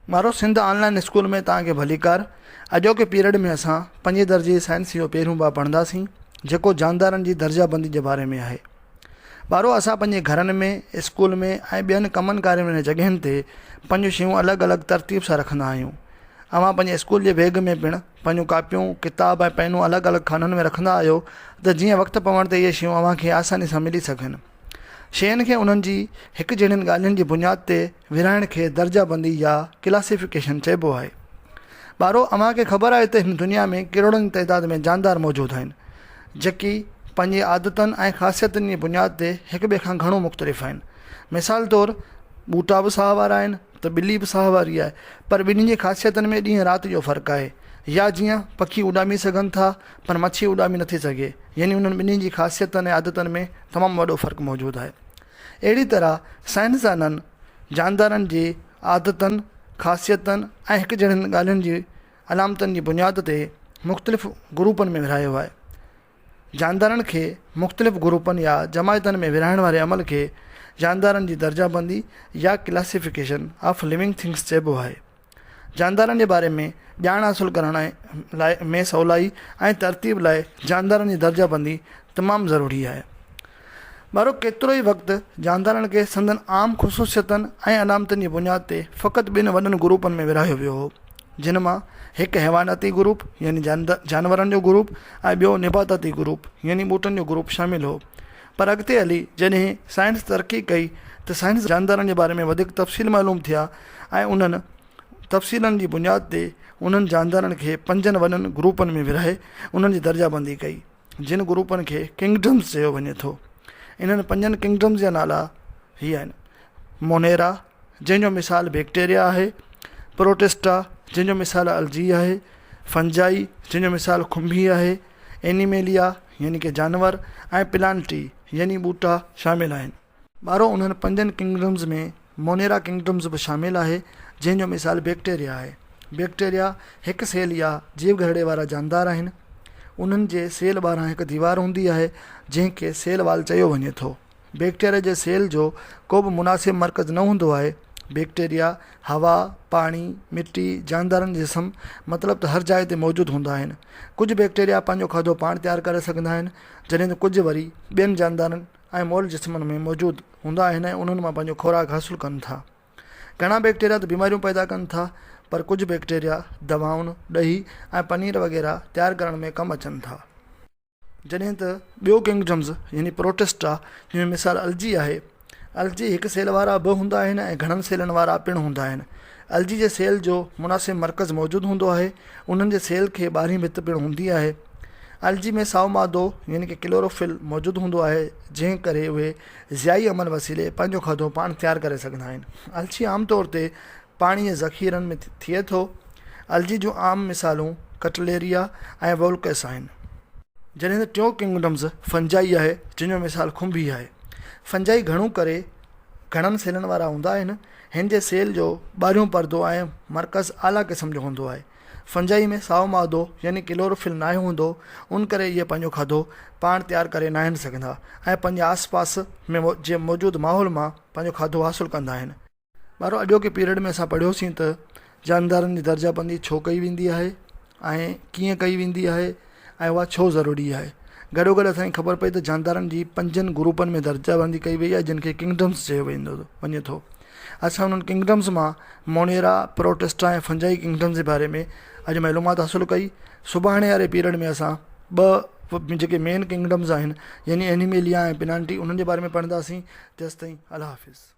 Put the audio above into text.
मारो Sindh online school में तव्हांखे भलीकार। अॼोके पीरियड में असां 5 दर्जे साइंस जो पहिरियों बार पढ़ंदासीं, जेको जानदारनि जी दर्जाबंदी जे बारे में आहे। ॿारो असां पंहिंजे घरनि में, स्कूल में ऐं ॿियनि कमनि कार्यनि में जॻहियुनि ते पंहिंजूं शयूं अलॻि अलॻि तरतीब सां रखंदा आहियूं। अव्हां पंहिंजे स्कूल जे बैग में पिणु पंहिंजूं कापियूं, किताब ऐं पेनूं अलॻि अलॻि खाननि में रखंदा आहियो, त जीअं वक़्तु पवण ते इहे शयूं अव्हांखे आसानी सां मिली सघनि। शयुनि खे उन्हनि जी हिकु जहिड़ियुनि ॻाल्हियुनि जी बुनियाद ते विरहाइण खे दर्जाबंदी या क्लासिफिकेशन चइबो आहे। ॿारो अव्हांखे ख़बर आहे त हिन दुनिया में करोड़नि तइदाद में जानदार मौजूदु आहिनि, जेकी पंहिंजी आदतनि ऐं ख़ासियतुनि जी बुनियाद ते हिक ॿिए खां घणो मुख़्तलिफ़ आहिनि। मिसाल तौरु ॿूटा बि साह वारा आहिनि त ॿिली बि साह वारी आहे, पर ॿिन्हिनि जी ख़ासियतुनि में ॾींहुं राति जो फ़र्क़ु आहे। या जीअं पखी उॾामी सघनि था पर मच्छी उॾामी नथी सघे, यानी उन्हनि ॿिन्हिनि जी ख़ासियतुनि ऐं आदतुनि में तमामु वॾो फ़र्क़ु मौजूदु आहे। अहिड़ी तरह साइंसदाननि जानदारनि जी आदतनि, ख़ासियतुनि ऐं हिकु जहिड़ियुनि ॻाल्हियुनि जी अलामतुनि जी बुनियाद ते मुख़्तलिफ़ ग्रुपनि में विरहायो आहे। जानदारनि खे मुख़्तलिफ़ ग्रुपनि या जमायतनि में विरहाइण वारे अमल खे जानदारनि जी दर्जाबंदी या क्लासिफिकेशन ऑफ लिविंग थिंग्स चइबो आहे। जानदारनि जे बारे में ॼाण हासिलु करण लाइ में सवलाई ऐं तरतीब लाइ जानदारनि जी दर्जाबंदी तमामु ज़रूरी आहे। ॿारो केतिरो ई वक़्तु जानदारनि खे संदनि आम ख़ुसूसियतनि ऐं अलामतुनि जी बुनियाद ते फ़क़ति 2 वॾनि ग्रुपनि में विरहायो वियो हो, जिन मां हिकु हैवानाती ग्रुप यानी जानवरनि जो ग्रुप ऐं ॿियो निबाताती ग्रुप यानी ॿूटनि जो ग्रुप शामिलु हो। पर अॻिते हली जॾहिं साइंस तरक़ी कई त साइंस जानदारनि जे बारे में वधीक तफ़सील मालूम थिया ऐं उन्हनि तफ़सीलनि जी बुनियाद ते उन्हनि जानदारनि खे 5 वॾनि ग्रुपनि में विरहाए उन्हनि जी दर्जाबंदी कई, जिन ग्रुपनि खे किंगडम्स चयो वञे थो। इन्हनि 5 किंगडम्स जा नाला हीअ आहिनि: मोनेरा, जंहिंजो मिसाल बैक्टीरिया आहे; प्रोटिस्टा, जंहिंजो मिसाल अलजी आहे; फंजाई, जंहिंजो मिसाल खुंभी आहे; एनिमेलिया यानी कि जानवर; ऐं प्लांटी यानी ॿूटा शामिलु आहिनि। ॿारो उन्हनि 5 किंगडम्स में मोनेरा किंगडम्स बि शामिलु आहे, जंहिंजो मिसाल बैक्टीरिया आहे। बैक्टीरिया हिकु सेल या जीव घरड़े वारा जानदार आहिनि। उन्हनि जे सेल ॿाहिरां हिकु दीवार हूंदी आहे जंहिंखे सेल वाल चयो वञे थो। बैक्टीरिया जे सेल जो को बि मुनासिब मर्कज़ न हूंदो आहे। बैक्टीरिया हवा, पाणी, मिटी, जानदारनि जिस्म मतिलबु त हर जाइ ते मौजूदु हूंदा आहिनि। कुझु बैक्टीरिया पंहिंजो खाधो पाण तयारु करे सघंदा आहिनि, जॾहिं त कुझु वरी ॿियनि जानदारनि ऐं मोल जिस्मनि में मौजूदु हूंदा आहिनि ऐं उन्हनि मां पंहिंजो खुराक हासिलु कनि था। घणा बैक्टीरिया त बीमारियूं पैदा कनि था, पर कुझु बैक्टीरिया दवाउनि, ॾही ऐं पनीर वग़ैरह तयारु करण में कमु अचनि था। जॾहिं त ॿियो किंगडम्स यानी प्रोटिस्टा, जंहिंमें मिसाल अलजी आहे। अलजी हिकु सेल वारा बि हूंदा आहिनि ऐं घणनि सेलनि वारा पिणु हूंदा आहिनि। अलजी जे सेल जो मुनासिब मर्कज़ मौजूदु हूंदो आहे। उन्हनि जे सेल खे ॿारहीं भित पिणु हूंदी आहे। अलजी में साओ मादो यानी कि क्लोरोफिल मौजूदु हूंदो आहे, जंहिं करे उहे ज़ियाई अमल वसीले पंहिंजो खाधो पाण तयारु करे सघंदा आहिनि। अलजी आमतौर ते पाणी जे ज़ख़ीरनि में थिए थो। अलजी जूं आम मिसालूं कटलेरिया ऐं वोल्कस आहिनि। जॾहिं त टियों किंगडम्स फंजाई आहे, जंहिंजो मिसाल खुंभी आहे। फंजाई घणो करे घणनि सेलनि वारा हूंदा आहिनि। हिन जे सेल जो ॿाहिरियों परदो ऐं मर्कज़ आला क़िस्म जो हूंदो आहे। फंजाई में साओ मादो यानी क्लोरोफिल नाहे हूंदो, उन करे इहे पंहिंजो खाधो पाण तयारु करे न आहिनि सघंदा ऐं पंहिंजे आसपास में जे मौजूदु माहौल मां पंहिंजो खाधो हासिलु कंदा आहिनि। ॿारो अॼोके पीरियड में असां पढ़ियोसीं त जानदारनि जी दर्जाबंदी छो कई वेंदी आहे ऐं कीअं कई वेंदी आहे ऐं उहा छो ज़रूरी आहे। गॾोगॾु असांखे ख़बर पई त जानदारनि जी 5 ग्रुपनि में दर्जाबंदी कई वई आहे, जिन खे किंगडम्स चयो वञे थो। असां उन्हनि किंगडम्स मां मोनेरा, प्रोटिस्टा ऐं फंजाई किंगडम्स जे बारे में अॼु मालूमात हासिलु कई। सुभाणे वारे पीरियड में असां 2 जेके मेन किंगडम्स आहिनि यानी एनिमेलिया ऐं प्लांटी, उन्हनि जे बारे में पढ़ंदासीं। तेसिताईं अल्लाह हाफ़िज़।